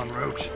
on, Roach.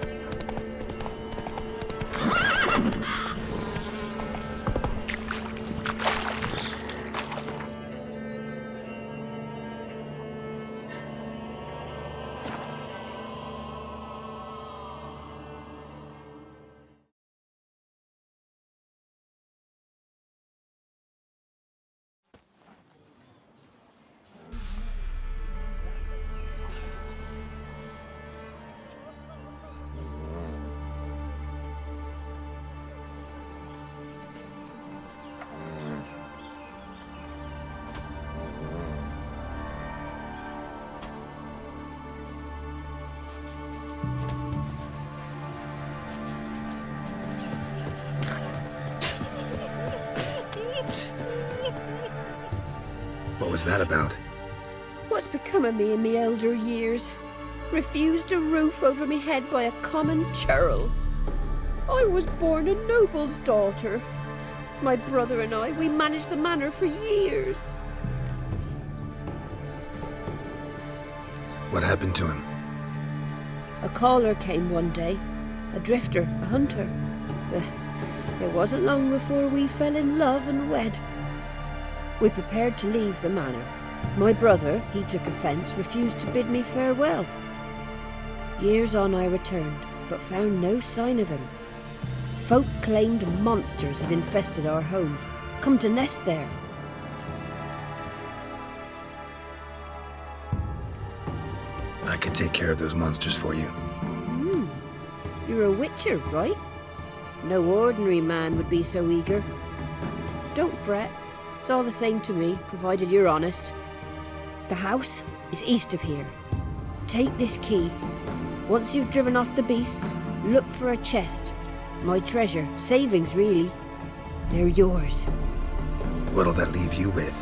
What was that about? What's become of me in me elder years? Refused a roof over me head by a common churl. I was born a noble's daughter. My brother and I, we managed the manor for years. What happened to him? A caller came one day. A drifter, a hunter. It wasn't long before we fell in love and wed. We prepared to leave the manor. My brother, he took offence, refused to bid me farewell. Years on I returned, but found no sign of him. Folk claimed monsters had infested our home, come to nest there. I could take care of those monsters for you. You're a witcher, right? No ordinary man would be so eager. Don't fret. It's all the same to me, provided you're honest. The house is east of here. Take this key. Once you've driven off the beasts, look for a chest. My treasure, savings really. They're yours. What'll that leave you with?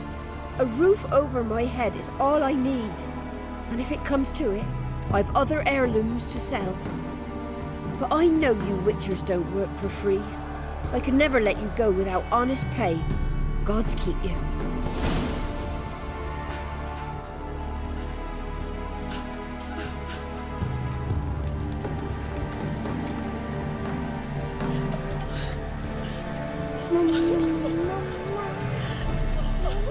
A roof over my head is all I need. And if it comes to it, I've other heirlooms to sell. But I know you witchers don't work for free. I could never let you go without honest pay. Gods keep you.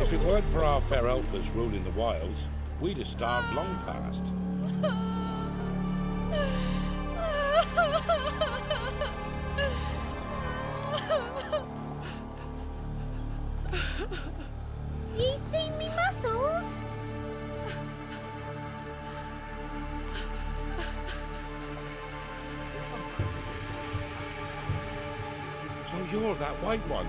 If it weren't for our fair elders ruling the wilds, we'd have starved long past. You seen me muscles? So you're that white one?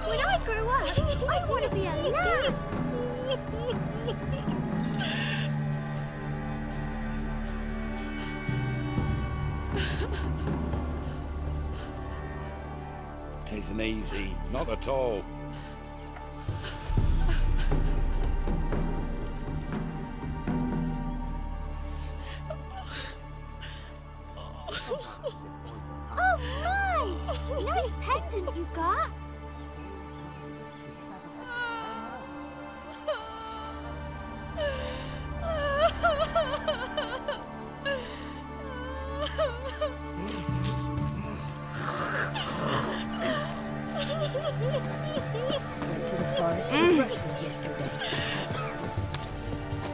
When I grow up, I want to be a lad. Tisn't easy, not at all. Oh my! Nice pendant you got. Went to the forest for brushwood yesterday.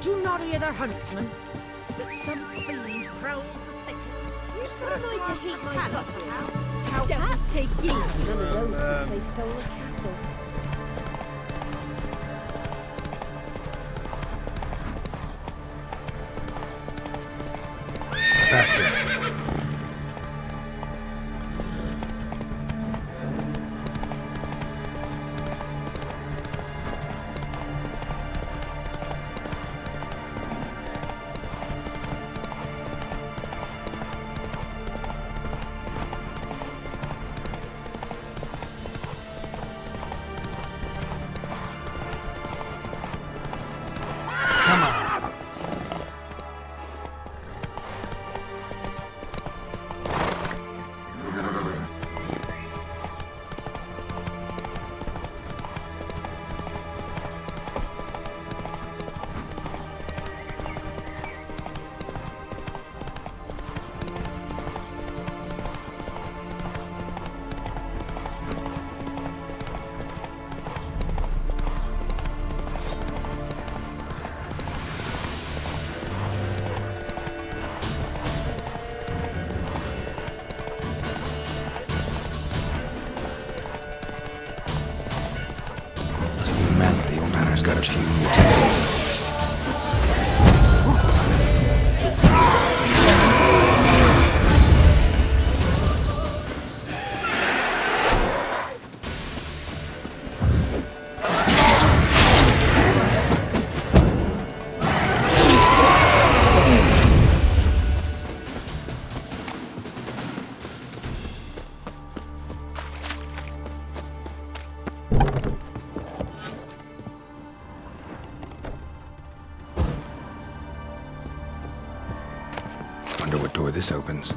Do not hear their huntsman, but some fiend prowls the thickets. What am I to heat my butt for? Don't take you. None of those since they stole the cattle. Faster. Come on. man, the old manor's got a few mutations. Wonder what door this opens.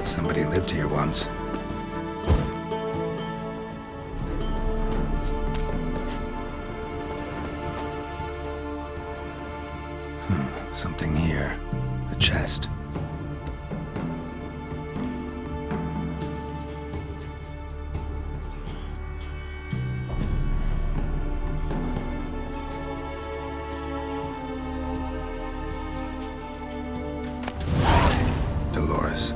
Somebody lived here once. Something here. A chest. Dolores.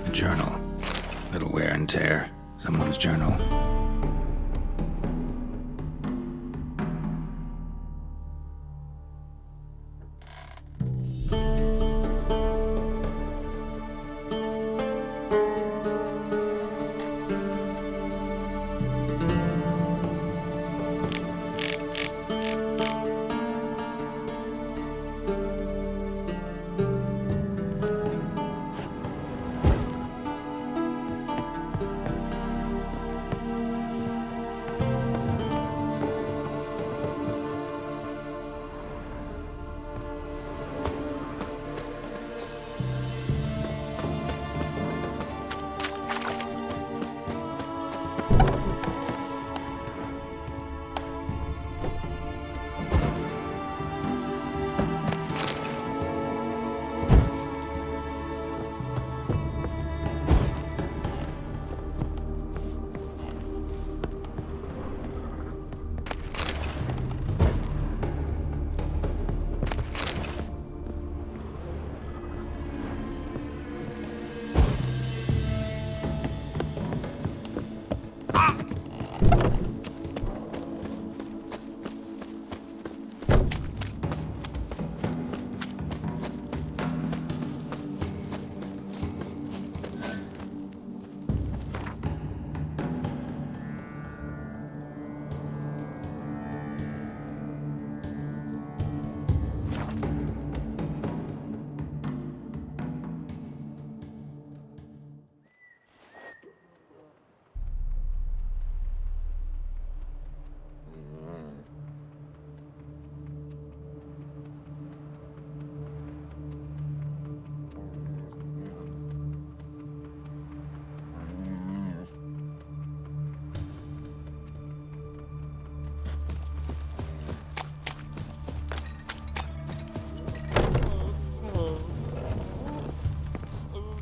A journal. Little wear and tear. Someone's journal.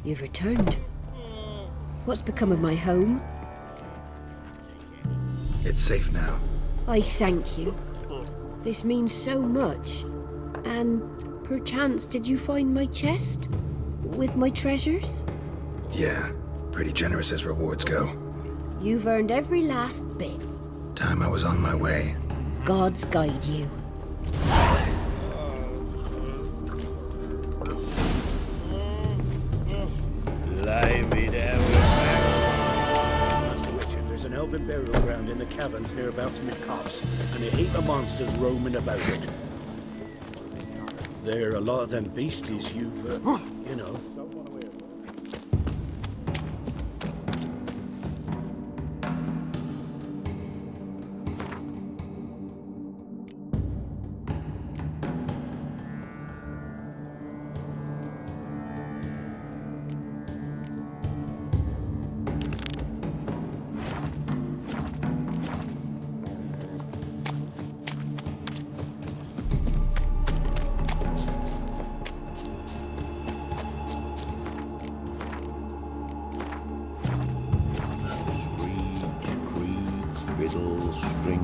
You've returned. What's become of my home? It's safe now. I thank you. This means so much. And perchance did you find my chest? With my treasures? Yeah, pretty generous as rewards go. You've earned every last bit. Time I was on my way. Gods guide you. Blimey there. Master Witcher, there's an elven burial ground in the caverns nearabouts mid-copse, and a heap of monsters roaming about it. There are a lot of them beasties you've, you know. Riddle, string.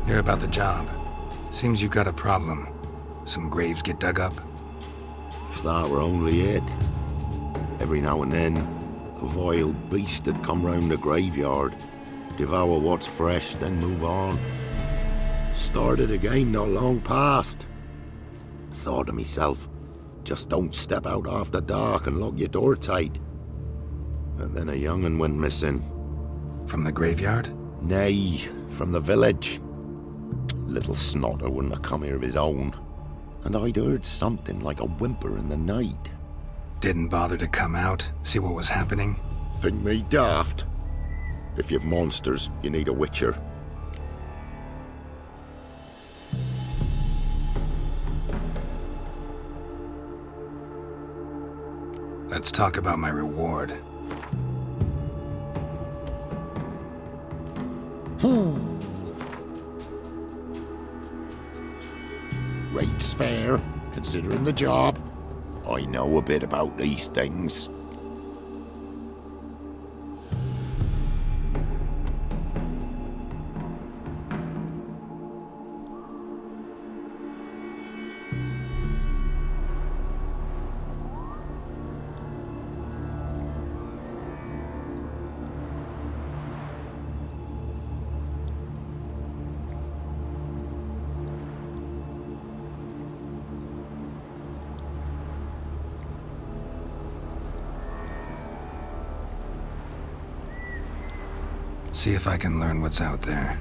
Hear about the job. Seems you got a problem. Some graves get dug up. If that were only it. Every now and then, a vile beast would come round the graveyard, devour what's fresh, then move on. Started again not long past. Thought to myself, just don't step out after dark and lock your door tight. And then a young'un went missing. From the graveyard? Nay, from the village. Little snotter wouldn't have come here of his own. And I'd heard something like a whimper in the night. Didn't bother to come out, see what was happening? Think me daft? If you've monsters, you need a witcher. Let's talk about my reward. Rate's fair, considering the job. I know a bit about these things. See if I can learn what's out there.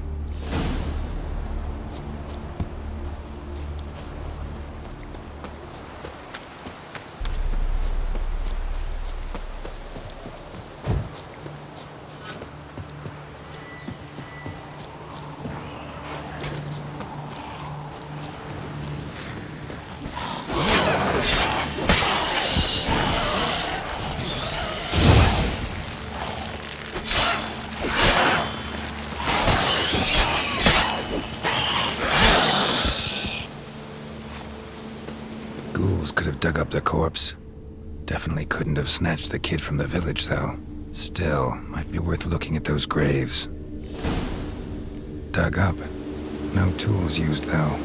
Could have dug up the corpse. Definitely couldn't have snatched the kid from the village, though. Still, might be worth looking at those graves. Dug up. No tools used, though.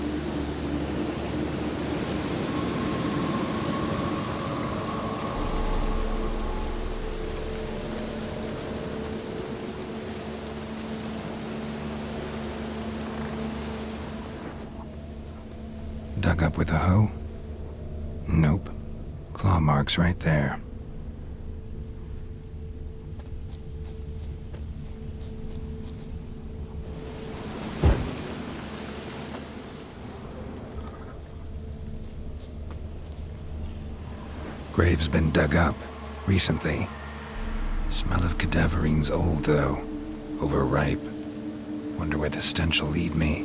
dug up with a hoe? Nope. Claw marks right there. Grave's been dug up recently. Smell of cadaverine's old, though. Overripe. Wonder where the stench will lead me.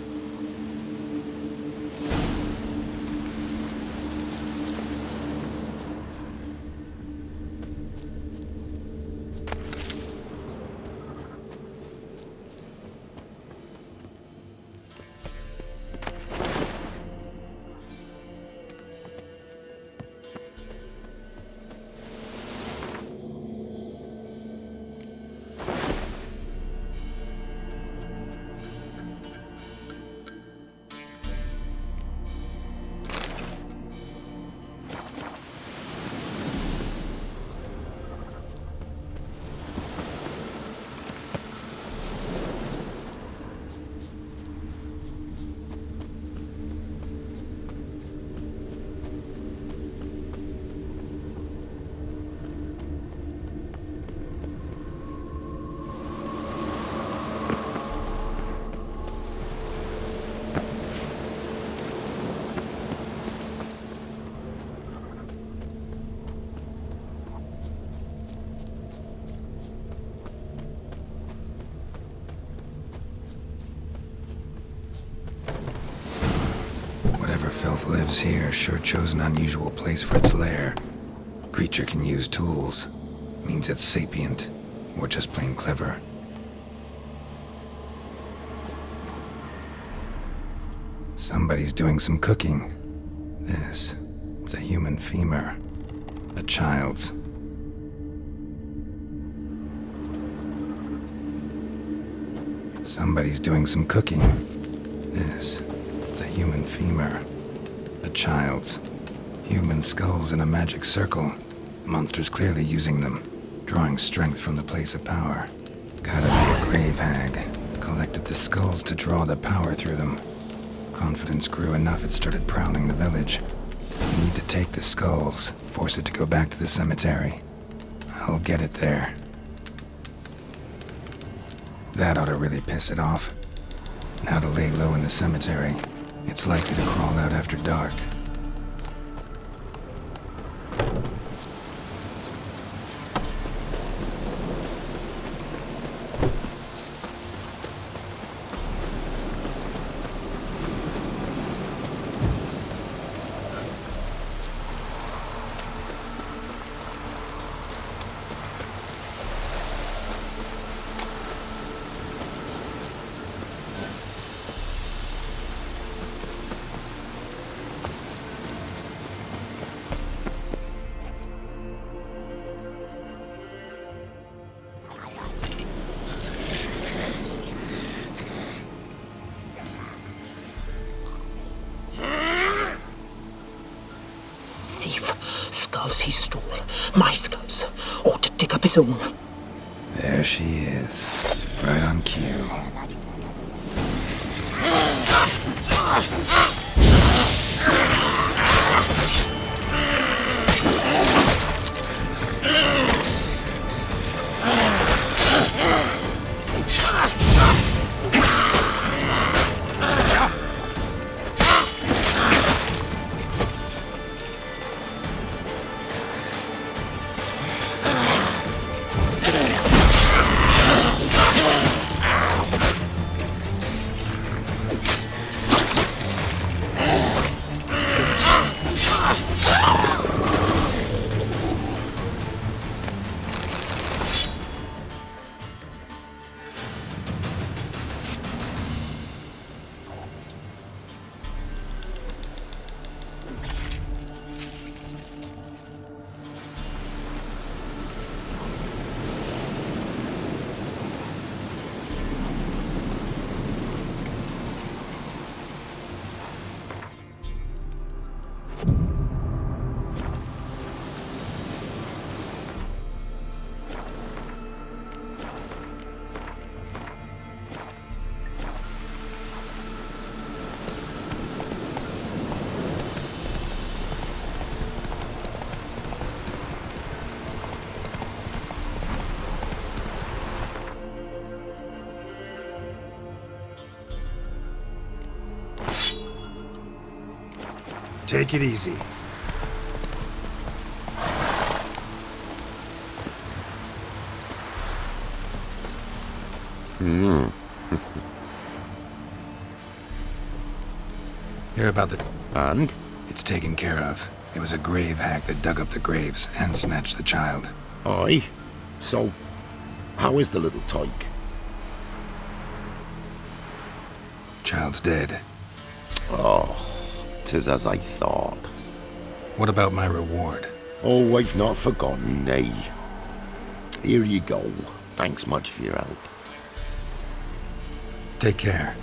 Whatever filth lives here sure chose an unusual place for its lair. Creature can use tools. Means it's sapient, or just plain clever. Somebody's doing some cooking. It's a human femur. A child's. Somebody's doing some cooking. It's a human femur. A child's. Human skulls in a magic circle. Monsters clearly using them. Drawing strength from the place of power. Gotta be a grave hag. Collected the skulls to draw the power through them. Confidence grew enough it started prowling the village. Need to take the skulls. Force it to go back to the cemetery. I'll get it there. That ought to really piss it off. Now to lay low in the cemetery. It's likely to crawl out after dark. Skulls he stole. My skulls. Ought to dig up his own. There she is. Right on cue. Take it easy. Hear about the... And? It's taken care of. It was a grave hack that dug up the graves and snatched the child. Aye. So, how is the little tyke? Child's dead. Oh, 'tis as I thought. What about my reward? Oh, I've not forgotten, nay. Here you go. Thanks much for your help. Take care.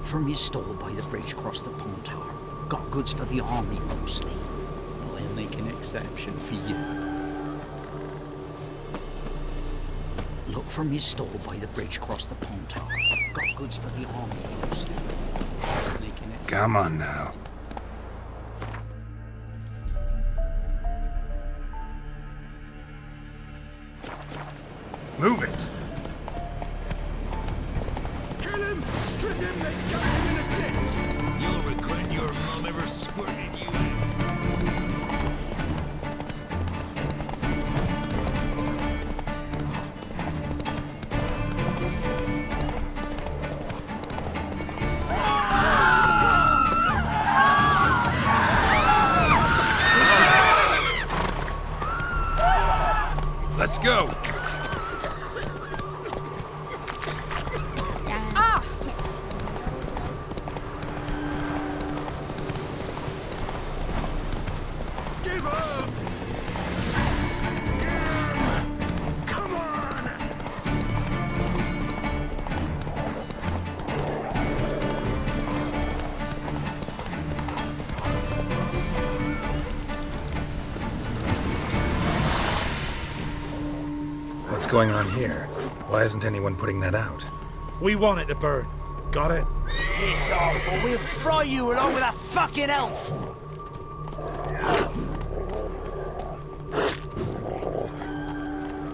from his stall by the bridge across the pond tower. Got goods for the army mostly. But I'll make an exception for you. Look from his stall by the bridge across the pond tower. Got goods for the army mostly. I'll make an exception. Come on now. Move it! Kill him! Strip him! Then dump him in a ditch! You'll regret your mom ever squirted you in. Let's go! Give up! Come on! What's going on here? Why isn't anyone putting that out? We want it to burn. Got it? It's awful. We'll fry you along with a fucking elf.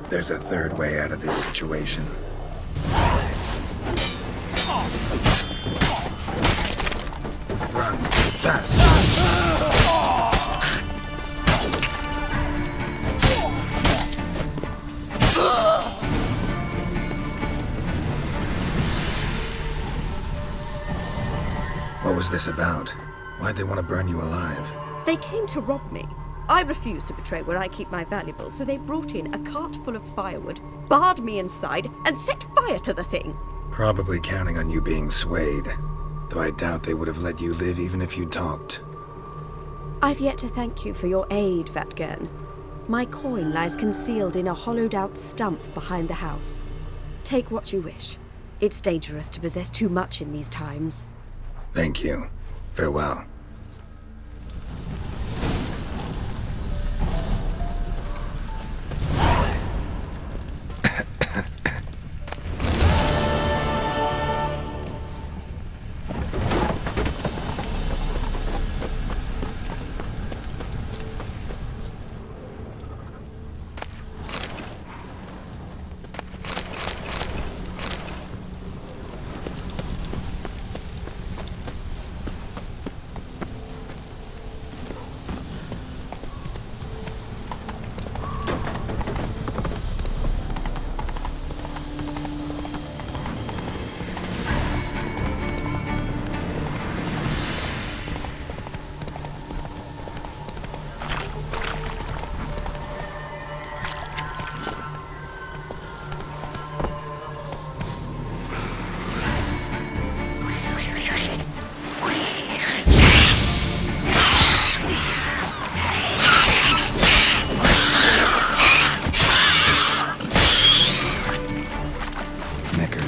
There's a third way out of this situation. Run fast! What was this about? Why'd they want to burn you alive? They came to rob me. I refused to betray where I keep my valuables, so they brought in a cart full of firewood, barred me inside, and set fire to the thing. Probably counting on you being swayed. Though I doubt they would have let you live even if you talked. I've yet to thank you for your aid, Vatgern. My coin lies concealed in a hollowed-out stump behind the house. Take what you wish. It's dangerous to possess too much in these times. Thank you. Farewell.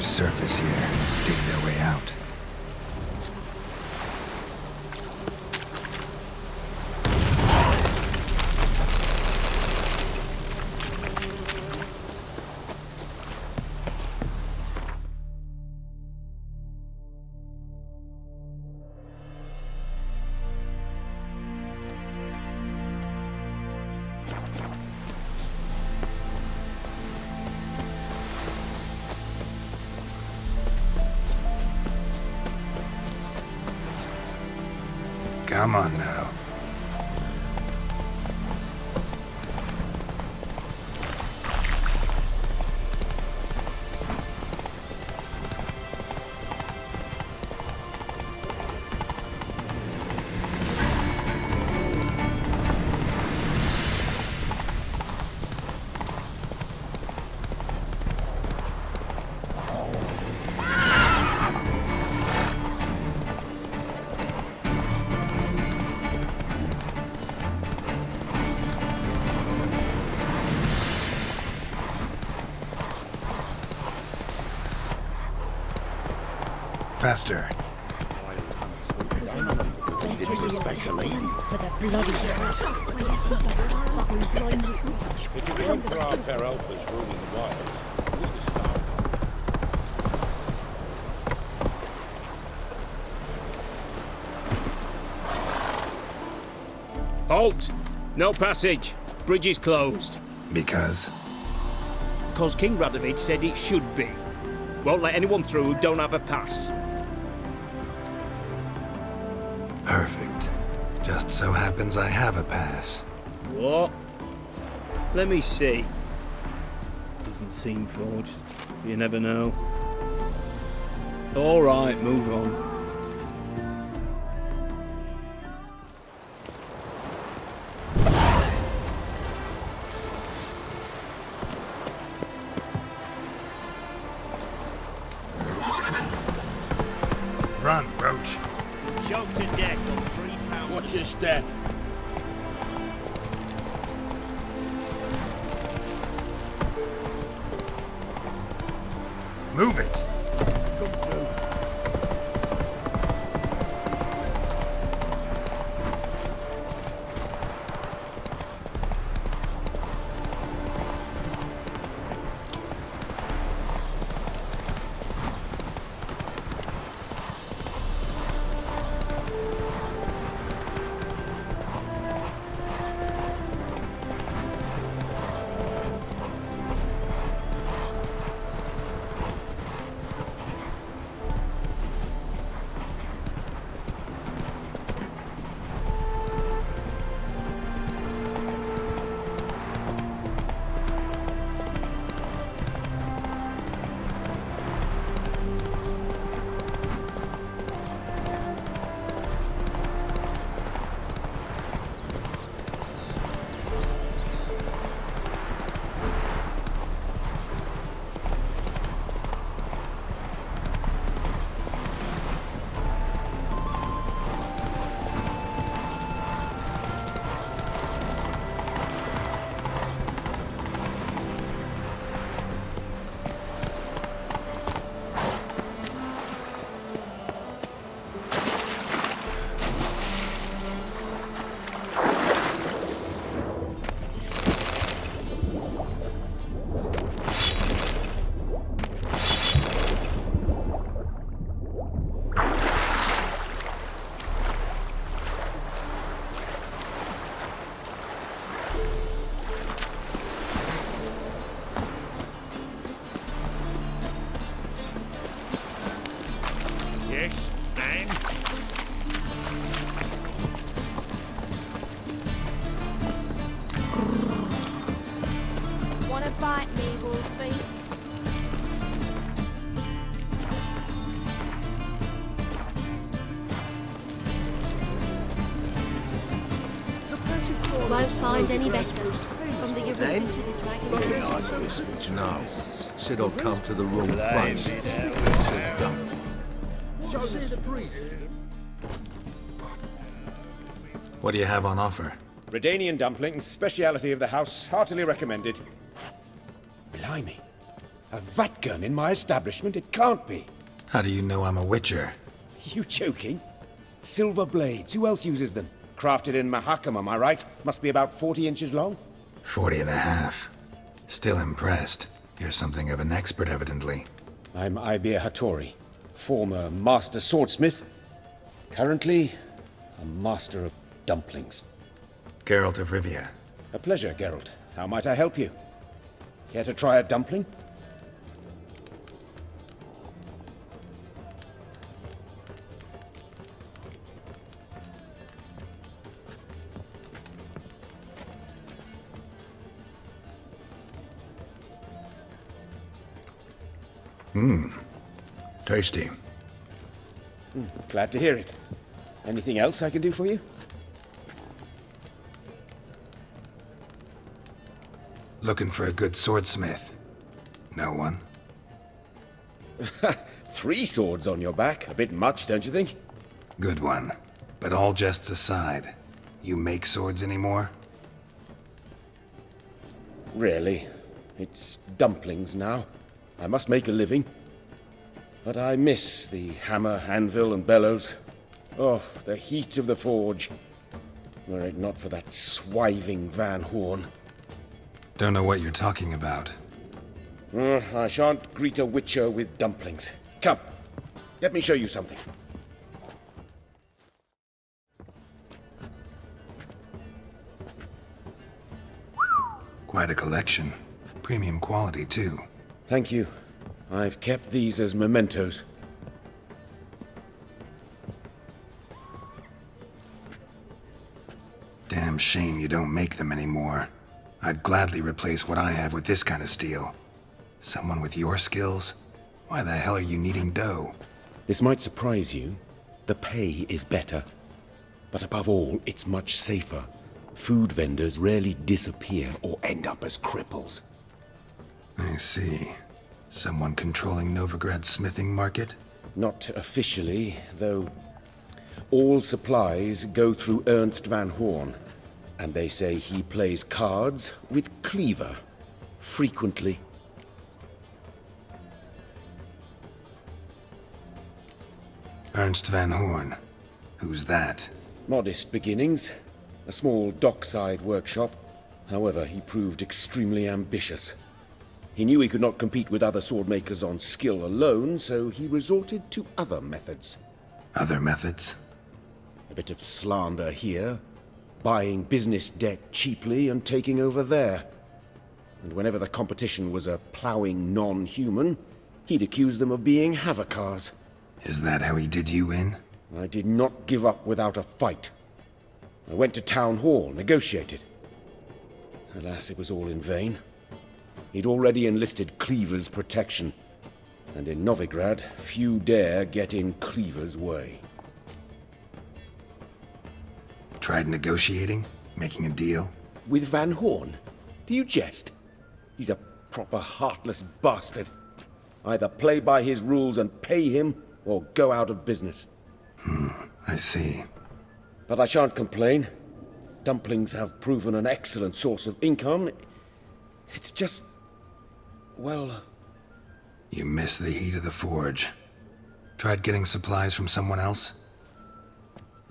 Surface here. Dig their way out. Come on now. Faster. to speculate. For the bloody If it weren't for our fair helpers ruling the wilds, we'd have starved. Halt! No passage. Bridge is closed. Because? Because King Radovid said it should be. Won't let anyone through who don't have a pass. Perfect. Just so happens I have a pass. What? Let me see. Doesn't seem forged. You never know. All right, move on. Run, Roach. Choked to death on 3 pounds. Watch your step. Move it. Come through. Yes, and? Wanna bite me, Wolfie? Won't find any better. From the European to the Dragon. No. Said I'd come to the wrong place. Said done. What do you have on offer? Redanian dumplings, speciality of the house, heartily recommended. Blimey. A vatgun in my establishment? It can't be. How do you know I'm a witcher? You joking? Silver blades, who else uses them? Crafted in Mahakam, am I right? Must be about 40 inches long? 40 and a half. Still impressed. You're something of an expert, evidently. I'm Ibir Hattori, former master swordsmith. Currently, a master of dumplings. Geralt of Rivia. A pleasure, Geralt. How might I help you? Care to try a dumpling? Tasty. Glad to hear it. Anything else I can do for you? Looking for a good swordsmith. No one? 3 swords on your back. A bit much, don't you think? Good one. But all jests aside, you make swords anymore? Really. It's dumplings now. I must make a living. But I miss the hammer, anvil, and bellows. Oh, the heat of the forge. Were it not for that swiving Van Horn. Don't know what you're talking about. I shan't greet a witcher with dumplings. Come, let me show you something. Quite a collection. Premium quality, too. Thank you. I've kept these as mementos. Damn shame you don't make them anymore. I'd gladly replace what I have with this kind of steel. Someone with your skills? Why the hell are you needing dough? This might surprise you. The pay is better. But above all, it's much safer. Food vendors rarely disappear or end up as cripples. I see. Someone controlling Novigrad's smithing market? Not officially, though all supplies go through Ernst Van Horn. And they say he plays cards with Cleaver. Frequently. Ernst Van Horn. Who's that? Modest beginnings. A small dockside workshop. However, he proved extremely ambitious. He knew he could not compete with other swordmakers on skill alone, so he resorted to other methods. Other methods? A bit of slander here, buying business debt cheaply and taking over there. And whenever the competition was a ploughing non-human, he'd accuse them of being Havocars. Is that how he did you in? I did not give up without a fight. I went to town hall, negotiated. Alas, it was all in vain. He'd already enlisted Cleaver's protection, and in Novigrad, few dare get in Cleaver's way. Tried negotiating? Making a deal? With Van Horn? Do you jest? He's a proper heartless bastard. Either play by his rules and pay him, or go out of business. I see. But I shan't complain. Dumplings have proven an excellent source of income. It's just... well... You miss the heat of the forge. Tried getting supplies from someone else?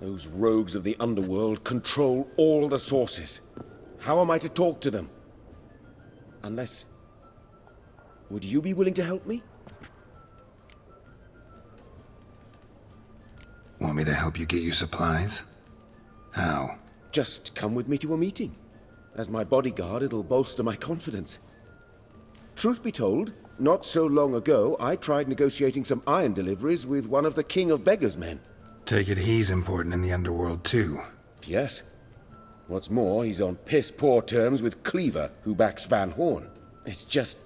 Those rogues of the underworld control all the sources. How am I to talk to them? Unless... would you be willing to help me? Want me to help you get you supplies? How? Just come with me to a meeting. As my bodyguard, it'll bolster my confidence. Truth be told, not so long ago, I tried negotiating some iron deliveries with one of the King of Beggars' men. Take it he's important in the underworld, too. Yes. What's more, he's on piss-poor terms with Cleaver, who backs Van Horn. It's just...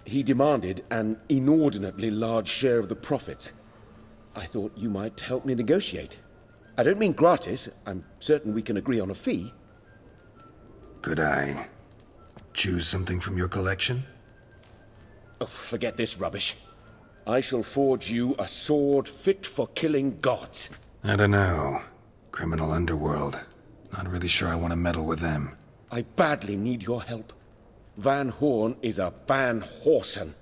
he demanded an inordinately large share of the profits. I thought you might help me negotiate. I don't mean gratis. I'm certain we can agree on a fee. Could I choose something from your collection? Oh, forget this rubbish. I shall forge you a sword fit for killing gods. I don't know. Criminal underworld. Not really sure I want to meddle with them. I badly need your help. Van Horn is a Van Horsen.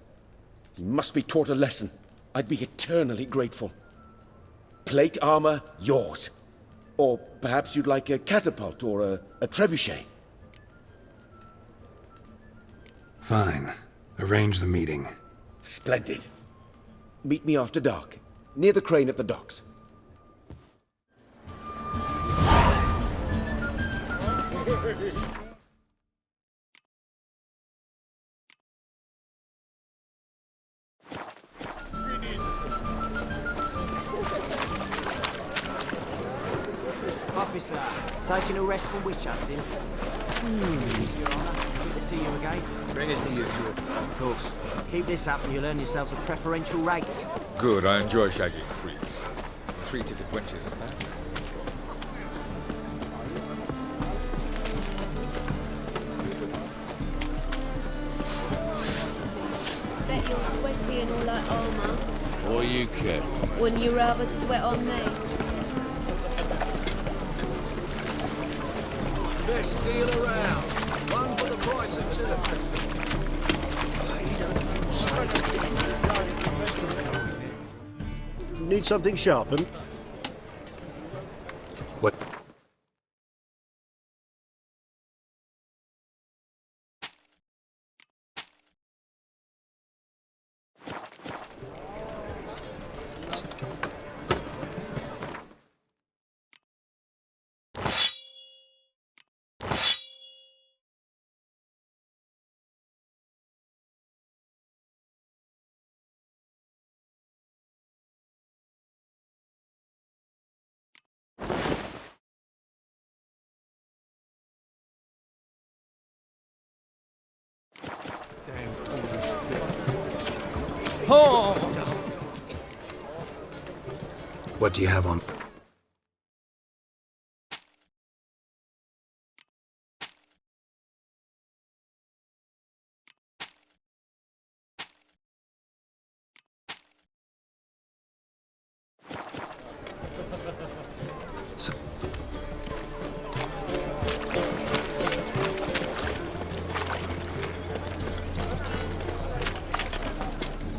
He must be taught a lesson. I'd be eternally grateful. Plate armor, yours. Or perhaps you'd like a catapult or a trebuchet. Fine. Arrange the meeting. Splendid. Meet me after dark, near the crane at the docks. Officer, taking a rest from witch hunting? Your Honour, good to see you again. Bring us the usual. Of course. Keep this up and you'll earn yourselves a preferential rate. Good, I enjoy shagging freaks. Three-titted wenches at that. Bet you're sweaty and all that armour. Or you care. Wouldn't you rather sweat on me? Best deal around. One for the price of two. Need something sharpened? What do you have on? So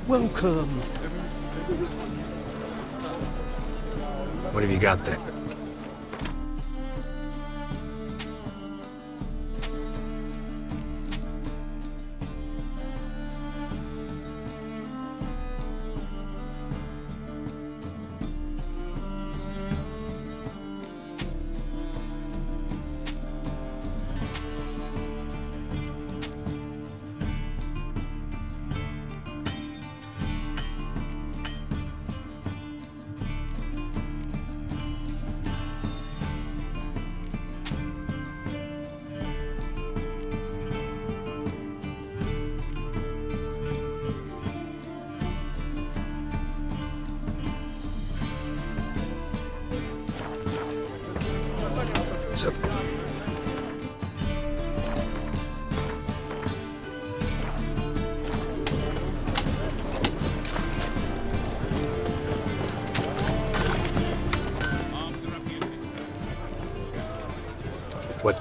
Welcome. what have you got there? So what?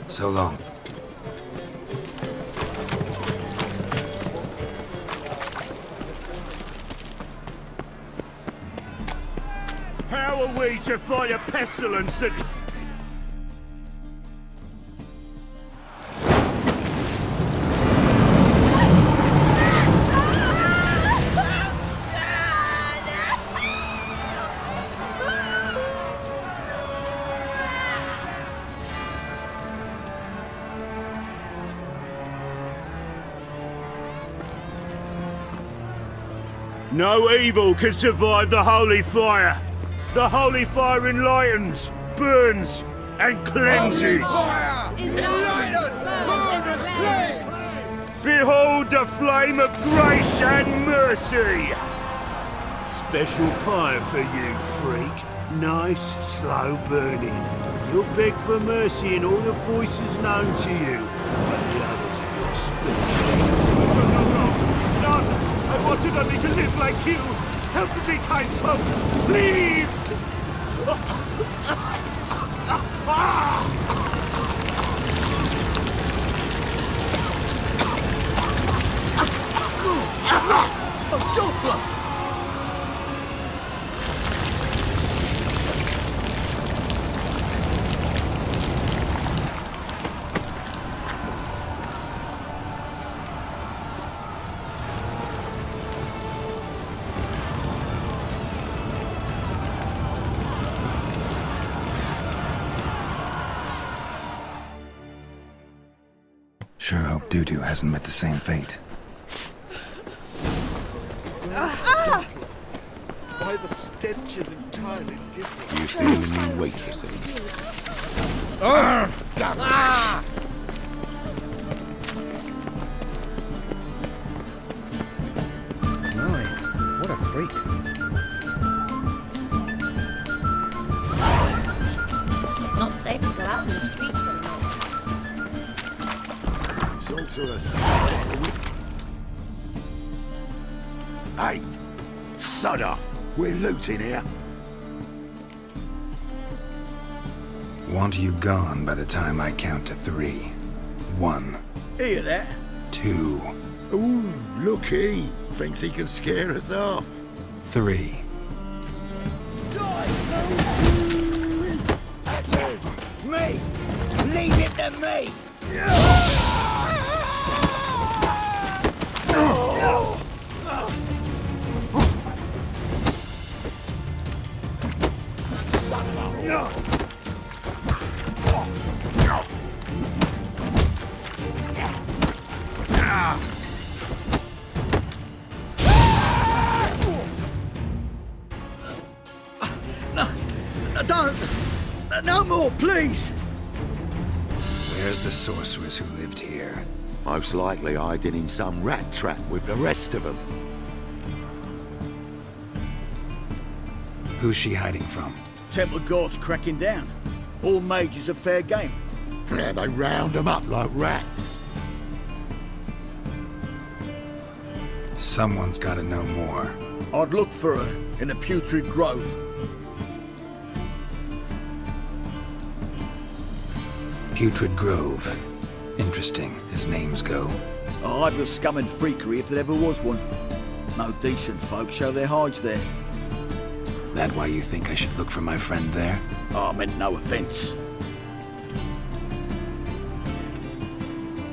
So long. How are we to fight a pestilence that... No evil can survive the holy fire. The holy fire enlightens, burns, and cleanses. Behold the flame of grace and mercy. Special fire for you, freak. Nice, slow burning. You'll beg for mercy in all the voices known to you, like the others of your speech. No! I wanted only to live like you. Help me, kind folk, please! A Doppler! Sure hope Doo-Doo hasn't met the same fate. Why, the stench is entirely different. You seen the new waitresses? Damn it! My, what a freak. It's not safe to go out in the streets anymore. Sorceress. Hey! Sod off! We're looting here. Want you gone by the time I count to 3. 1. Hear that? 2. Ooh, looky. Thinks he can scare us off. 3. That's it. Me! Leave it to me! Son of a... Don't! No more, please! Where's the sorceress who lived here? Most likely hiding in some rat trap with the rest of them. Who's she hiding from? Temple Guard's cracking down. All mages are fair game. Yeah, they round them up like rats. Someone's gotta know more. I'd look for her in the Putrid Grove. Putrid Grove. Interesting, as names go. A hive of scum and freakery if there ever was one. No decent folk show their hides there. That why you think I should look for my friend there? I meant no offence.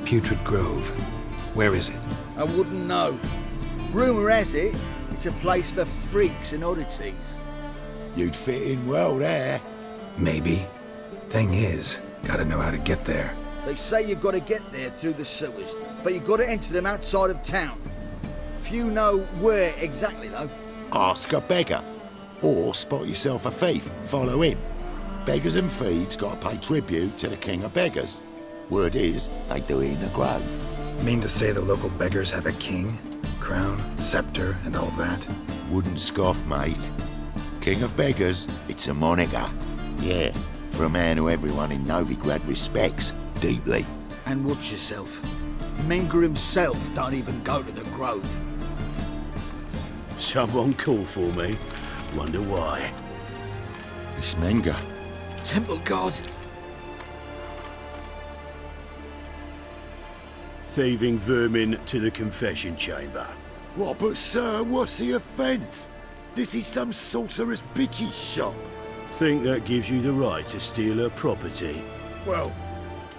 Putrid Grove. Where is it? I wouldn't know. Rumour has it, it's a place for freaks and oddities. You'd fit in well there. Maybe. Thing is, gotta know how to get there. They say you've got to get there through the sewers, but you've got to enter them outside of town. Few know where exactly, though. Ask a beggar. Or spot yourself a thief. Follow him. Beggars and thieves got to pay tribute to the king of beggars. Word is, they do it in the grove. Mean to say the local beggars have a king? Crown, scepter, and all that? Wouldn't scoff, mate. King of beggars, it's a moniker. Yeah, for a man who everyone in Novigrad respects deeply. And watch yourself. Menger himself don't even go to the grove. Someone call for me. Wonder why. It's Menger. Temple Guard. Thieving vermin to the confession chamber. What, but sir, what's the offence? This is some sorcerer's bitchy shop. Think that gives you the right to steal her property? Well,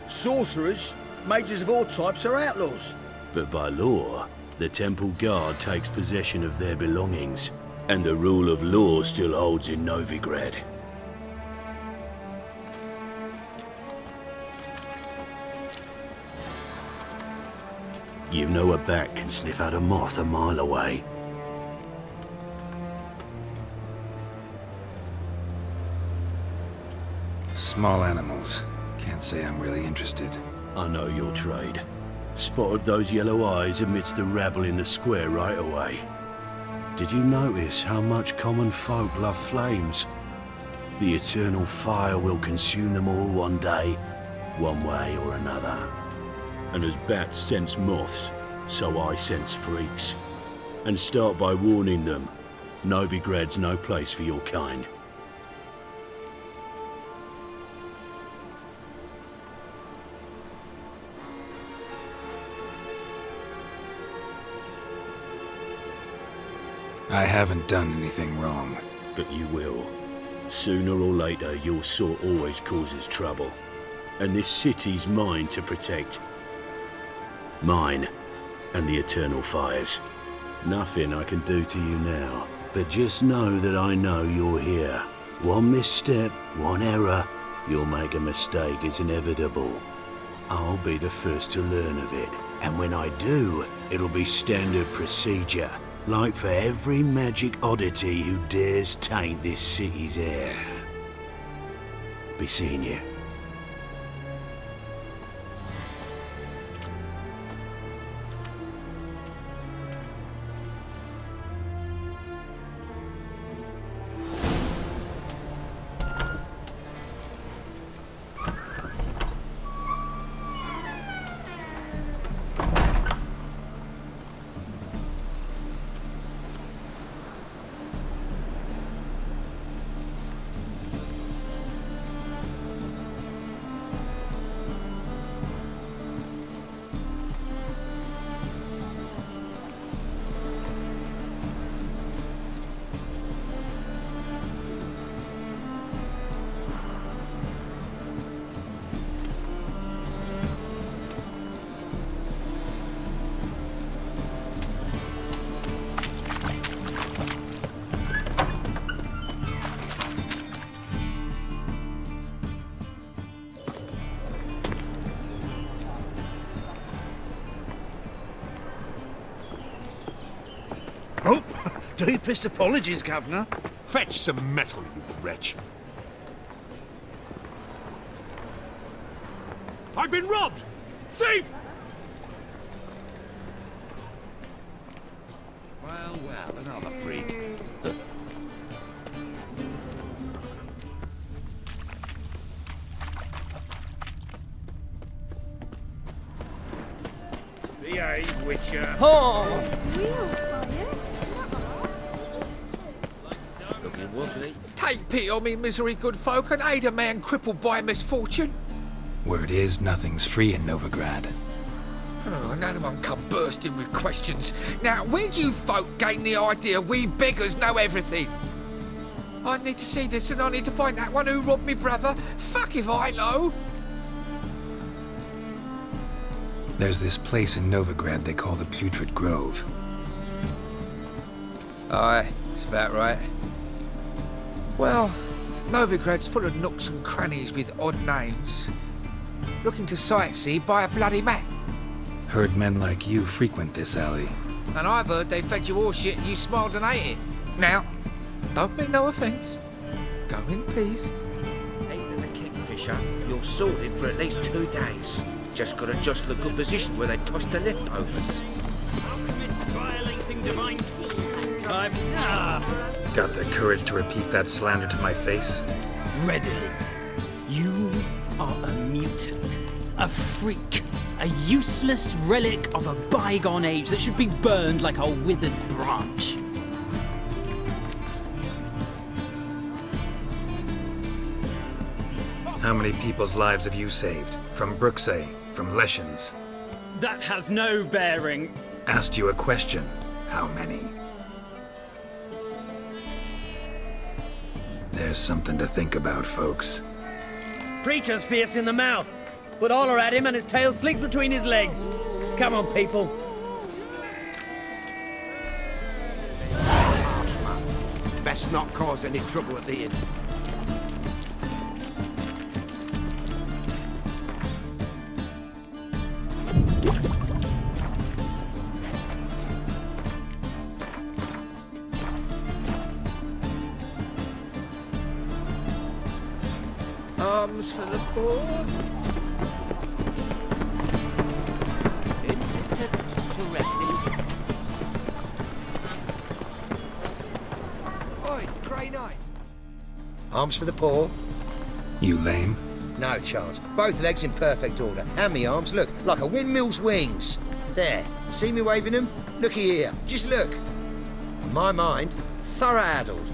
sorcerers, mages of all types are outlaws. But by law, the Temple Guard takes possession of their belongings, and the rule of law still holds in Novigrad. You know a bat can sniff out a moth a mile away. Small animals. Can't say I'm really interested. I know your trade. Spotted those yellow eyes amidst the rabble in the square right away. Did you notice how much common folk love flames? The eternal fire will consume them all one day, one way or another. And as bats sense moths, so I sense freaks. And start by warning them, Novigrad's no place for your kind. I haven't done anything wrong. But you will. Sooner or later, your sort always causes trouble. And this city's mine to protect. Mine and the eternal fires. Nothing I can do to you now. But just know that I know you're here. One misstep, one error, you'll make a mistake, it's inevitable. I'll be the first to learn of it. And when I do, it'll be standard procedure. Like for every magic oddity who dares taint this city's air. Be seeing you. Deepest apologies, Governor. Fetch some metal, you wretch. I've been robbed! Thief! Well, another freak. Behave, Witcher. Oh! Looking wobbly. Take pity on me, misery good folk, and aid a man crippled by misfortune. Word is, nothing's free in Novigrad. Oh, another one come bursting with questions. Now, where do you folk gain the idea we beggars know everything? I need to see this and I need to find that one who robbed me brother. Fuck if I know. There's this place in Novigrad they call the Putrid Grove. Aye, it's about right. Well, Novigrad's full of nooks and crannies with odd names. Looking to sightsee by a bloody map. Heard men like you frequent this alley. And I've heard they fed you all shit and you smiled and ate it. Now, don't mean no offence. Go in peace. Even the kingfisher, you're sorted for at least 2 days. Just gotta adjust the good position where they toss the leftovers. Violating divine... Got the courage to repeat that slander to my face? Readily. You are a mutant, a freak, a useless relic of a bygone age that should be burned like a withered branch. How many people's lives have you saved? From Bruxay, from Leshens? That has no bearing. Asked you a question. How many? There's something to think about, folks. Preacher's fierce in the mouth, but holler at him and his tail slinks between his legs. Come on, people. Best not cause any trouble at the inn. Arms for the poor. Oi, Grey Knight. Arms for the poor. You lame? No chance. Both legs in perfect order. And me arms, look, like a windmill's wings. There. See me waving them? Looky here. Just look. My mind, thorough addled.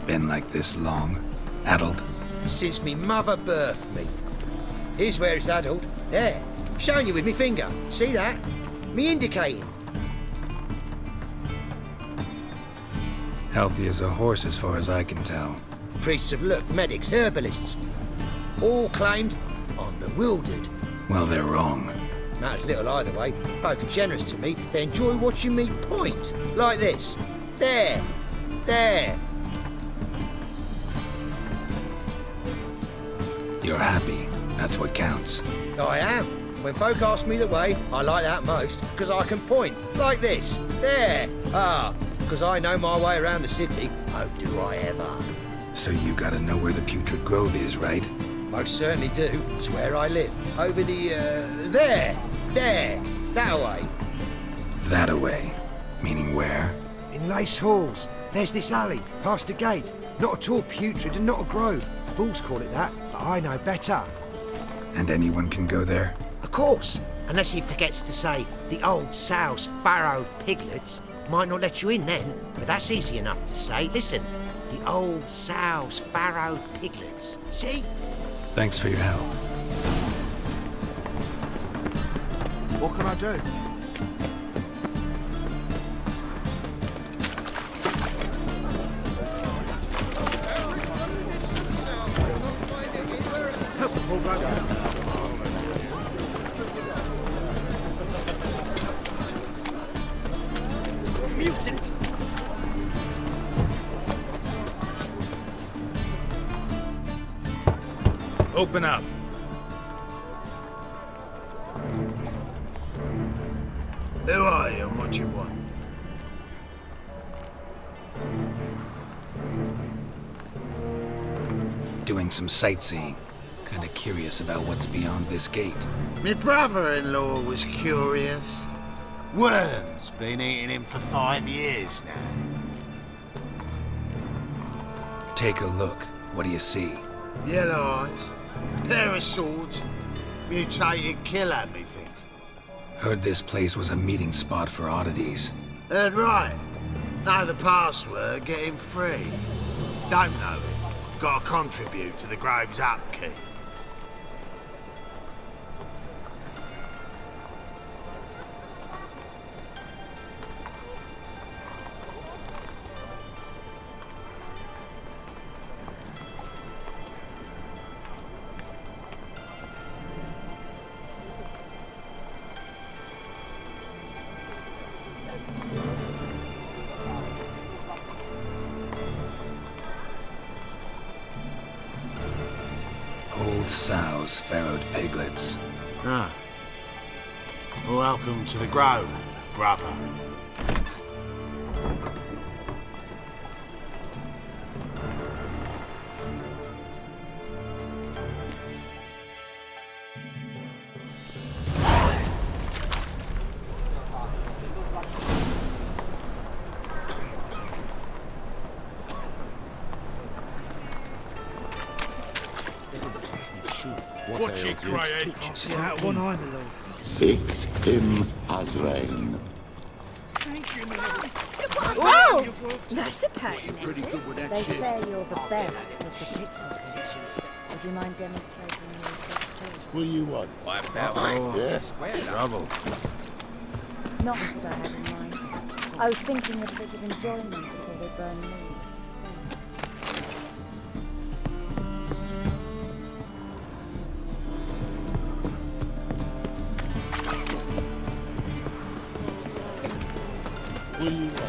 Been like this long? Addled? Since me mother birthed me. Here's where it's addled. There. Showing you with me finger. See that? Me indicating. Healthy as a horse as far as I can tell. Priests have looked, medics, herbalists. All claimed I'm bewildered. Well, they're wrong. Matters little either way. Folk are generous to me. They enjoy watching me point. Like this. There. There. You're happy. That's what counts. I am. When folk ask me the way, I like that most, because I can point. Like this. There. Ah. Because I know my way around the city. Oh, do I ever. So you gotta know where the Putrid Grove is, right? Most certainly do. It's where I live. Over the, there. There. That way. That-a-way. Meaning where? In Lace Halls. There's this alley, past the gate. Not at all putrid and not a grove. Fools call it that, but I know better. And anyone can go there? Of course. Unless he forgets to say, the old sow's farrowed piglets. Might not let you in then, but that's easy enough to say. Listen, the old sow's farrowed piglets. See? Thanks for your help. What can I do? Mutant! Open up. Who are you and what you want? Doing some sightseeing. Kinda curious about what's beyond this gate. My brother-in-law was curious. Worm's been eating him for 5 years now. Take a look. What do you see? Yellow eyes, pair of swords, mutated killer, methinks. Heard this place was a meeting spot for oddities. Heard right. Know the password, get him free. Don't know it. Gotta contribute to the Grove's upkeep. Old sows, farrowed piglets. Ah. Welcome to the Grove, brother. Watch it, Greyhead. See that one eye, my lord. Six him as rain. Whoa! Nice paint. Pretty good with that They shit. say you're the best of the pickpockets. Would you mind demonstrating your dexterity? What do you want? Wipe out. Yes. Trouble. Not what I had in mind. I was thinking of a bit of enjoyment before they burn me. Still. What do you want?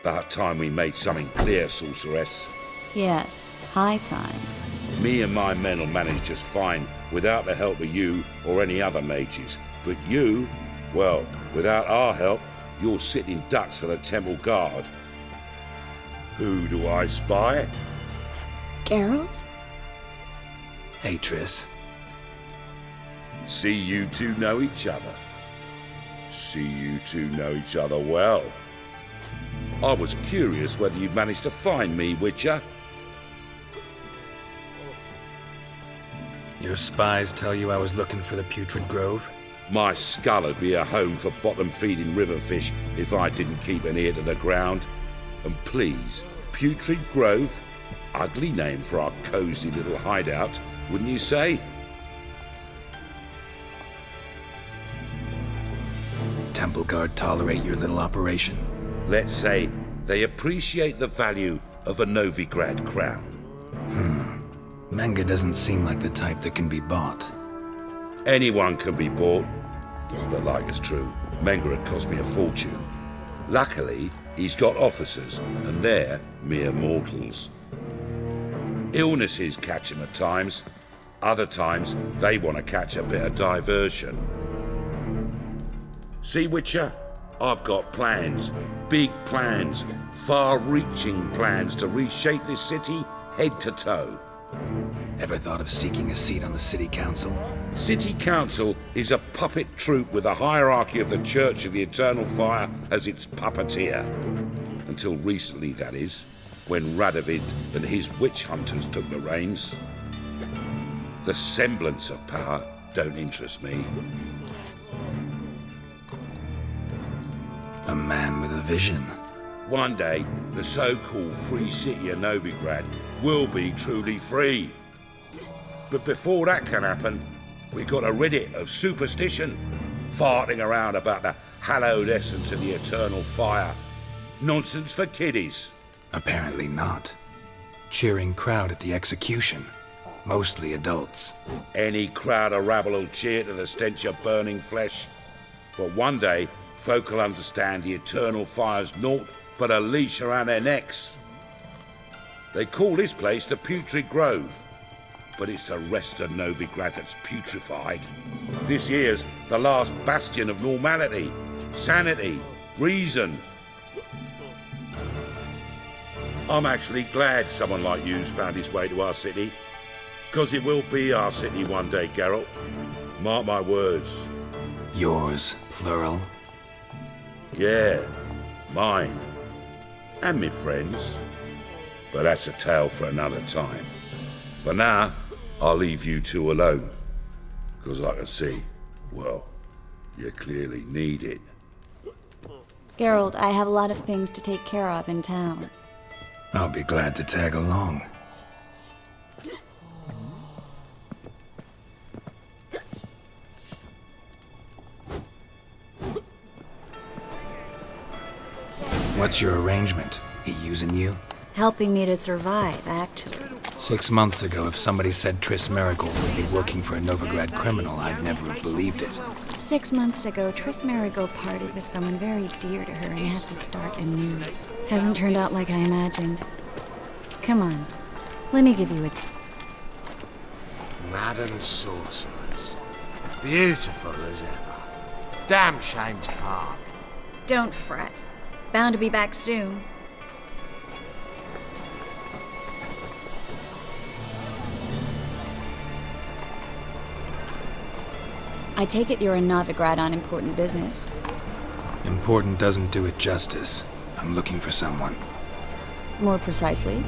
About time we made something clear, sorceress. Yes, high time. Me and my men will manage just fine without the help of you or any other mages. But you, well, without our help, you're sitting ducks for the temple guard. Who do I spy? Geralt? Atris. See you two know each other. See you two know each other well. I was curious whether you'd managed to find me, Witcher. Your spies tell you I was looking for the Putrid Grove? My skull would be a home for bottom-feeding river fish if I didn't keep an ear to the ground. And please, Putrid Grove? Ugly name for our cosy little hideout, wouldn't you say? Temple Guard tolerate your little operation? Let's say they appreciate the value of a Novigrad crown. Menga doesn't seem like the type that can be bought. Anyone can be bought. But like it's true, Menga had cost me a fortune. Luckily, he's got officers, and they're mere mortals. Illnesses catch him at times. Other times, they want to catch a bit of diversion. See, Witcher? I've got plans. Big plans. Far-reaching plans to reshape this city head to toe. Ever thought of seeking a seat on the city council? City Council is a puppet troupe with a hierarchy of the Church of the Eternal Fire as its puppeteer. Until recently, that is, when Radovid and his witch hunters took the reins. The semblance of power don't interest me. A man with a vision. One day, the so-called free city of Novigrad will be truly free. But before that can happen, we gotta rid it of superstition, farting around about the hallowed essence of the eternal fire. Nonsense for kiddies. Apparently not. Cheering crowd at the execution. Mostly adults. Any crowd of rabble will cheer to the stench of burning flesh. But one day, folk will understand the eternal fire's naught but a leash around their necks. They call this place the Putrid Grove. but it's the rest of Novigrad that's putrefied. This here's the last bastion of normality, sanity, reason. I'm actually glad someone like you's found his way to our city, because it will be our city one day, Geralt. Mark my words. Yours, plural? Yeah, mine. And me friends. But that's a tale for another time. For now, I'll leave you two alone. Because I can see, well, you clearly need it. Geralt, I have a lot of things to take care of in town. I'll be glad to tag along. What's your arrangement? He using you? Helping me to survive, actually. 6 months ago, if somebody said Triss Marigold would be working for a Novigrad criminal, I'd never have believed it. 6 months ago, Triss Marigold parted with someone very dear to her and had to start anew. Hasn't turned out like I imagined. Come on, let me give you a tip. Madam Sorceress. Beautiful as ever. Damn shame to part. Don't fret. Bound to be back soon. I take it you're in Novigrad on important business. Important doesn't do it justice. I'm looking for someone. More precisely?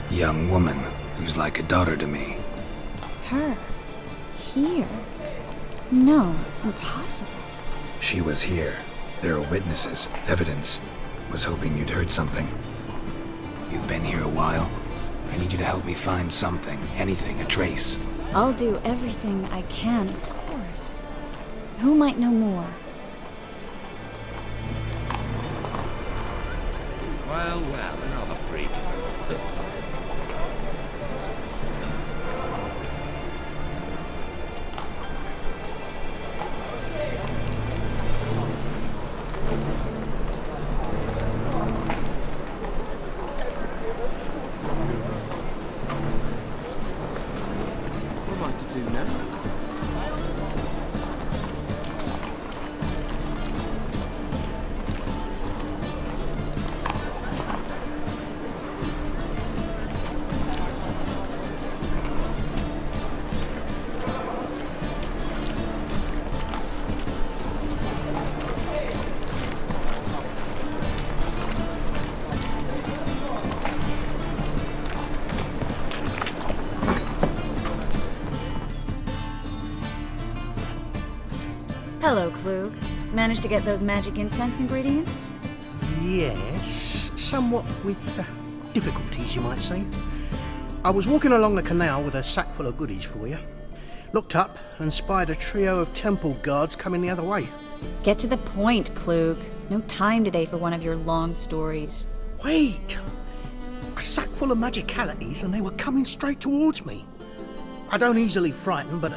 Young woman who's like a daughter to me. Her? Here? No, impossible. She was here. There are witnesses, evidence. Was hoping you'd heard something. You've been here a while. I need you to help me find something, anything, a trace. I'll do everything I can, of course. Who might know more? Well, another freak. What am I to do now? Hello, Klug. Managed to get those magic incense ingredients? Yes, somewhat with difficulties, you might say. I was walking along the canal with a sack full of goodies for you. Looked up and spied a trio of temple guards coming the other way. Get to the point, Klug. No time today for one of your long stories. Wait! A sack full of magicalities and they were coming straight towards me. I don't easily frighten, but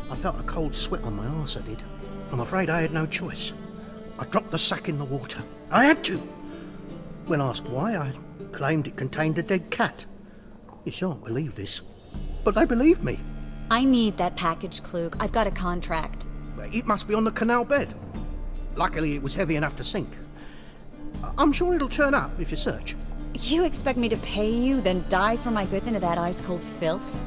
I felt a cold sweat on my arse, I did. I'm afraid I had no choice. I dropped the sack in the water. I had to. When asked why, I claimed it contained a dead cat. You shan't believe this, but they believed me. I need that package, Klug. I've got a contract. It must be on the canal bed. Luckily, it was heavy enough to sink. I'm sure it'll turn up if you search. You expect me to pay you, then dive for my goods into that ice-cold filth?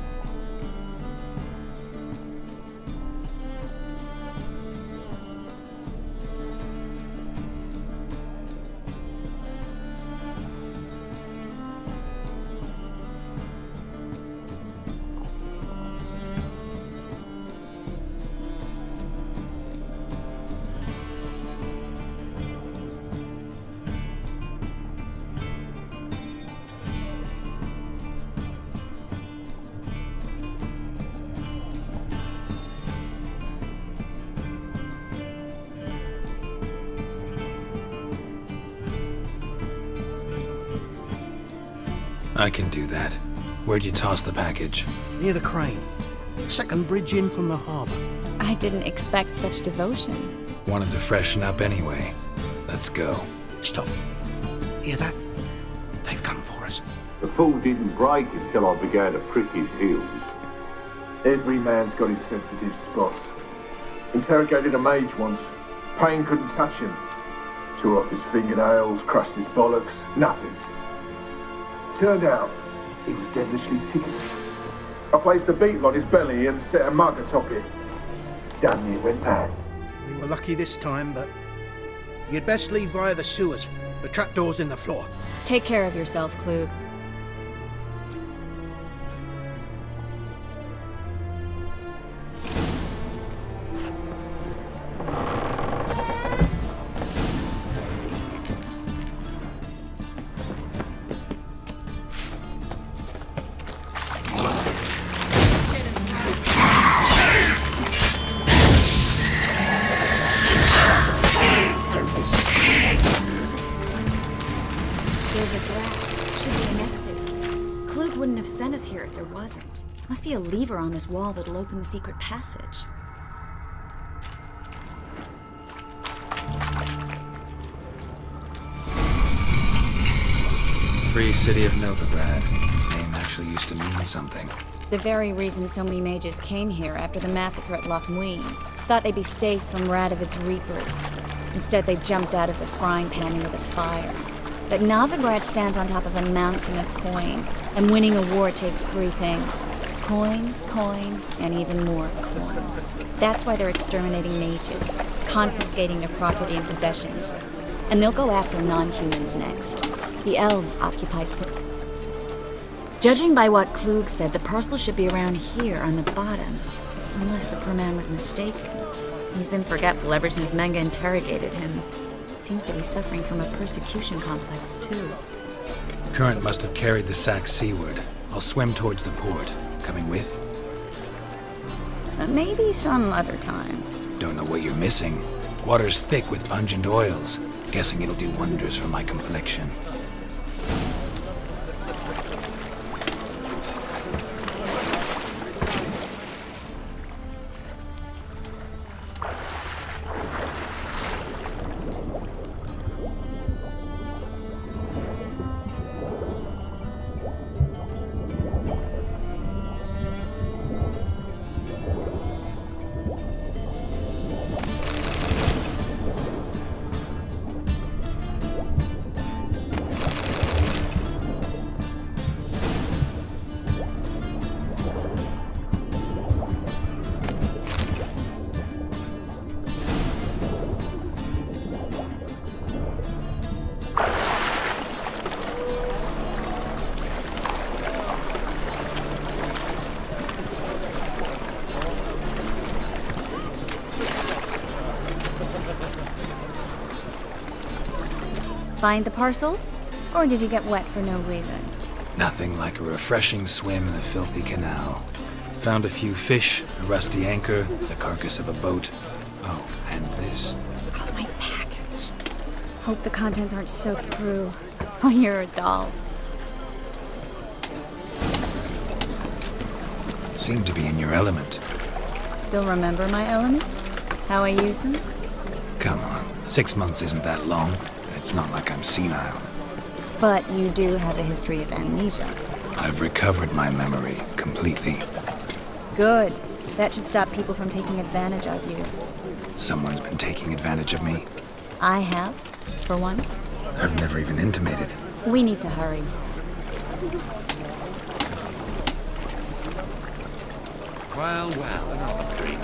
I can do that. Where'd you toss the package? Near the crane. Second bridge in from the harbour. I didn't expect such devotion. Wanted to freshen up anyway. Let's go. Stop. Hear that? They've come for us. The fool didn't break until I began to prick his heels. Every man's got his sensitive spots. Interrogated a mage once. Pain couldn't touch him. Tore off his fingernails, crushed his bollocks, nothing. Turned out, he was devilishly ticklish. I placed a beetle on his belly and set a mug atop it. Damn near went mad. We were lucky this time, but you'd best leave via the sewers. The trapdoor's in the floor. Take care of yourself, Klug. Must be a lever on this wall that'll open the secret passage. Free City of Novigrad. Name actually used to mean something. The very reason so many mages came here after the massacre at Loch Muin. Thought they'd be safe from Radovid's reapers. Instead, they jumped out of the frying pan into the fire. But Novigrad stands on top of a mountain of coin, and winning a war takes three things. Coin, coin, and even more coin. That's why they're exterminating mages, confiscating their property and possessions. And they'll go after non-humans next. The elves occupy Judging by what Klug said, the parcel should be around here on the bottom. Unless the poor man was mistaken. He's been forgetful ever since Menga interrogated him. Seems to be suffering from a persecution complex, too. Current must have carried the sack seaward. I'll swim towards the port. Coming with? Maybe some other time. Don't know what you're missing. Water's thick with pungent oils. Guessing it'll do wonders for my complexion. Find the parcel? Or did you get wet for no reason? Nothing like a refreshing swim in a filthy canal. Found a few fish, a rusty anchor, the carcass of a boat. Oh, and this. Oh, my package. Hope the contents aren't soaked through. Oh, you're a doll. Seem to be in your element. Still remember my elements? How I use them? Come on, 6 months isn't that long. It's not like I'm senile. But you do have a history of amnesia. I've recovered my memory completely. Good. That should stop people from taking advantage of you. Someone's been taking advantage of me. I have, for one. I've never even intimated. We need to hurry. Well, another freak.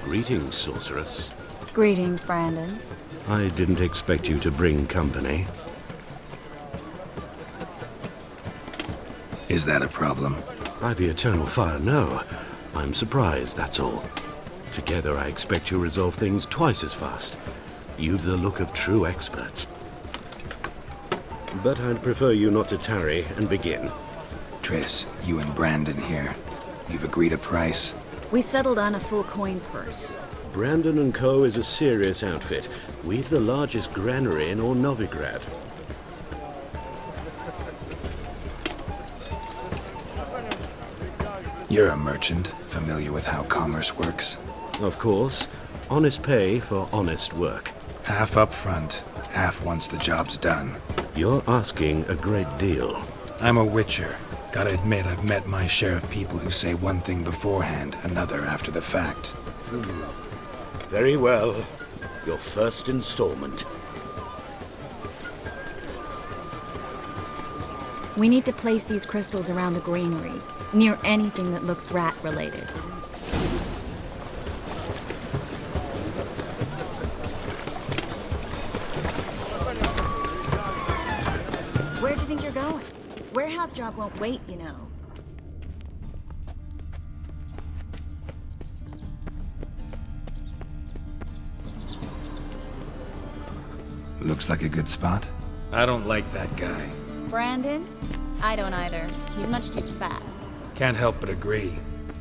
Greetings, sorceress. Greetings, Brandon. I didn't expect you to bring company. Is that a problem? By the eternal fire, no. I'm surprised, that's all. Together, I expect you'll resolve things twice as fast. You've the look of true experts. But I'd prefer you not to tarry and begin. Triss, you and Brandon here. You've agreed a price? We settled on a full coin purse. Brandon & Co. is a serious outfit. We've the largest granary in all Novigrad. You're a merchant, familiar with how commerce works. Of course. Honest pay for honest work. Half up front, half once the job's done. You're asking a great deal. I'm a Witcher. Gotta admit, I've met my share of people who say one thing beforehand, another after the fact. Very well. Your first installment. We need to place these crystals around the granary, near anything that looks rat-related. Where do you think you're going? Warehouse job won't wait, you know. Looks like a good spot. I don't like that guy. Brandon? I don't either. He's much too fat. Can't help but agree.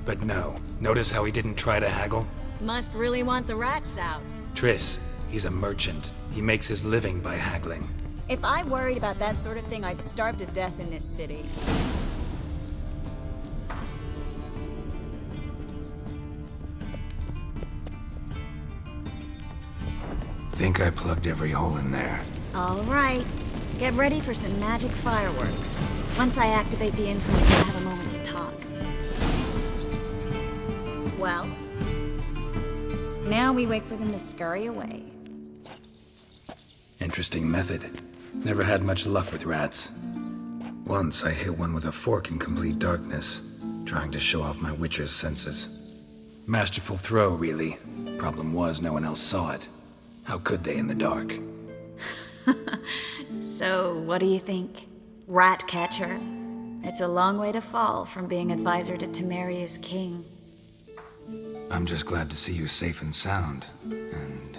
But no, notice how he didn't try to haggle? Must really want the rats out. Triss, he's a merchant. He makes his living by haggling. If I worried about that sort of thing, I'd starve to death in this city. Think I plugged every hole in there. All right. Get ready for some magic fireworks. Once I activate the incense, we'll have a moment to talk. Well, now we wait for them to scurry away. Interesting method. Never had much luck with rats. Once I hit one with a fork in complete darkness, trying to show off my Witcher's senses. Masterful throw, really. Problem was, no one else saw it. How could they in the dark? So, what do you think? Rat catcher? It's a long way to fall from being advisor to Temeria's king. I'm just glad to see you safe and sound, and...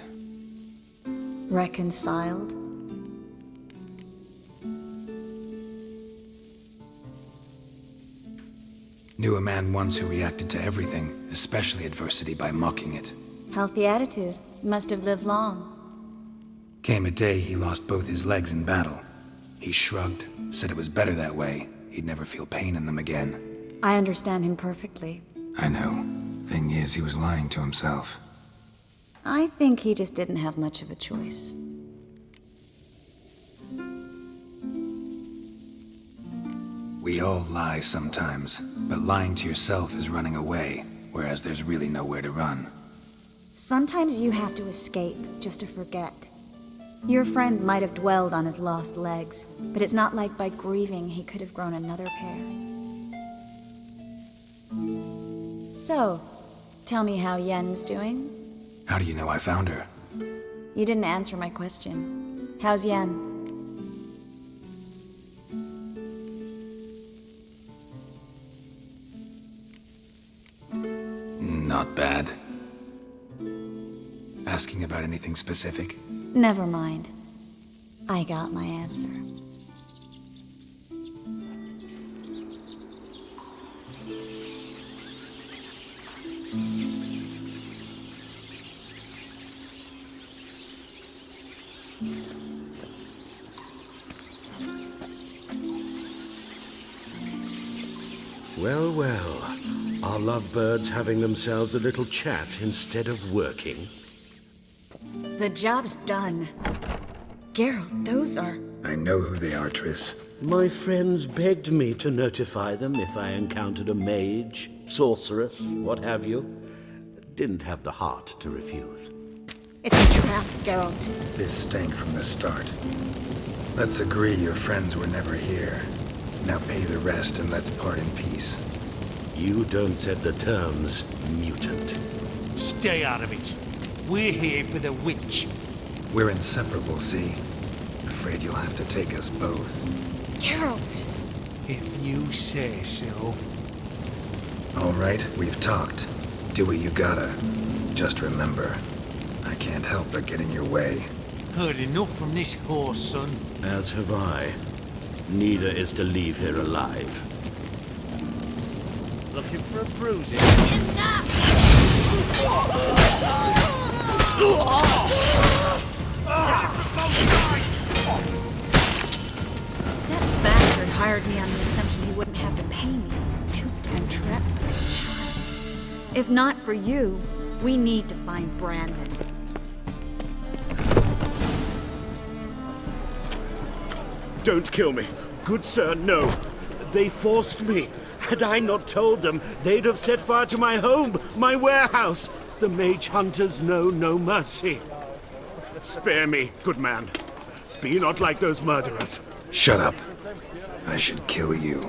Reconciled? Knew a man once who reacted to everything, especially adversity, by mocking it. Healthy attitude. Must have lived long. Came a day he lost both his legs in battle. He shrugged, said it was better that way. He'd never feel pain in them again. I understand him perfectly. I know. Thing is, he was lying to himself. I think he just didn't have much of a choice. We all lie sometimes, but lying to yourself is running away, whereas there's really nowhere to run. Sometimes you have to escape just to forget. Your friend might have dwelled on his lost legs, but it's not like by grieving he could have grown another pair. So, tell me how Yen's doing? How do you know I found her? You didn't answer my question. How's Yen? Not bad. Asking about anything specific? Never mind. I got my answer. Well, well. Are lovebirds having themselves a little chat instead of working? The job's done. Geralt, those are... I know who they are, Triss. My friends begged me to notify them if I encountered a mage, sorceress, what have you. Didn't have the heart to refuse. It's a trap, Geralt. This stank from the start. Let's agree your friends were never here. Now pay the rest and let's part in peace. You don't set the terms, mutant. Stay out of it. We're here for the witch. We're inseparable, see? Afraid you'll have to take us both. Geralt! If you say so. All right, we've talked. Do what you gotta. Just remember, I can't help but get in your way. Heard enough from this horse, son. As have I. Neither is to leave here alive. Looking for a bruising? That bastard hired me on the assumption he wouldn't have to pay me. Duped and trip, but a child. If not for you, we need to find Brandon. Don't kill me. Good sir, no. They forced me. Had I not told them, they'd have set fire to my home, my warehouse. The mage hunters know no mercy. Spare me, good man. Be not like those murderers. Shut up. I should kill you.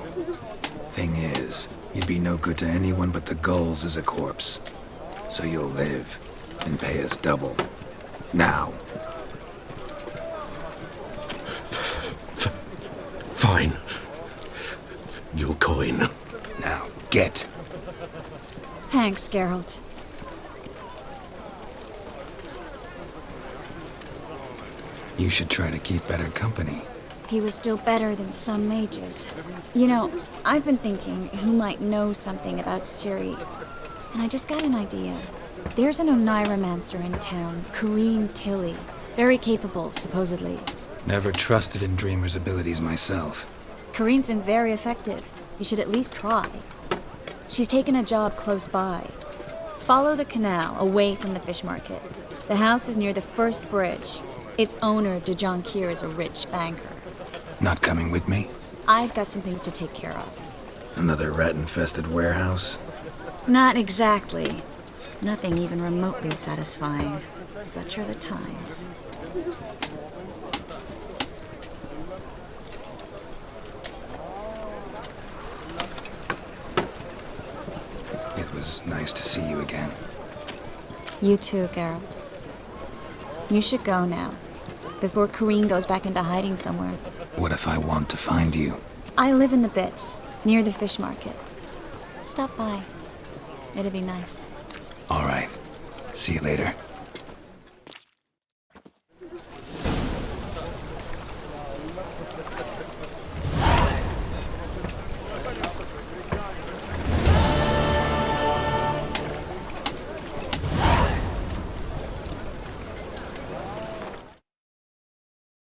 Thing is, you'd be no good to anyone but the gulls as a corpse. So you'll live and pay us double. Now. Fine. Your coin. Now, get. Thanks, Geralt. You should try to keep better company. He was still better than some mages. You know, I've been thinking who might know something about Ciri, and I just got an idea. There's an Oneiromancer in town, Corrine Tilly. Very capable, supposedly. Never trusted in Dreamer's abilities myself. Corrine's been very effective. You should at least try. She's taken a job close by. Follow the canal, away from the fish market. The house is near the first bridge. Its owner, Dejon Kier, is a rich banker. Not coming with me? I've got some things to take care of. Another rat-infested warehouse? Not exactly. Nothing even remotely satisfying. Such are the times. It was nice to see you again. You too, Geralt. You should go now, before Corrine goes back into hiding somewhere. What if I want to find you? I live in the Bits, near the fish market. Stop by. It'd be nice. All right. See you later.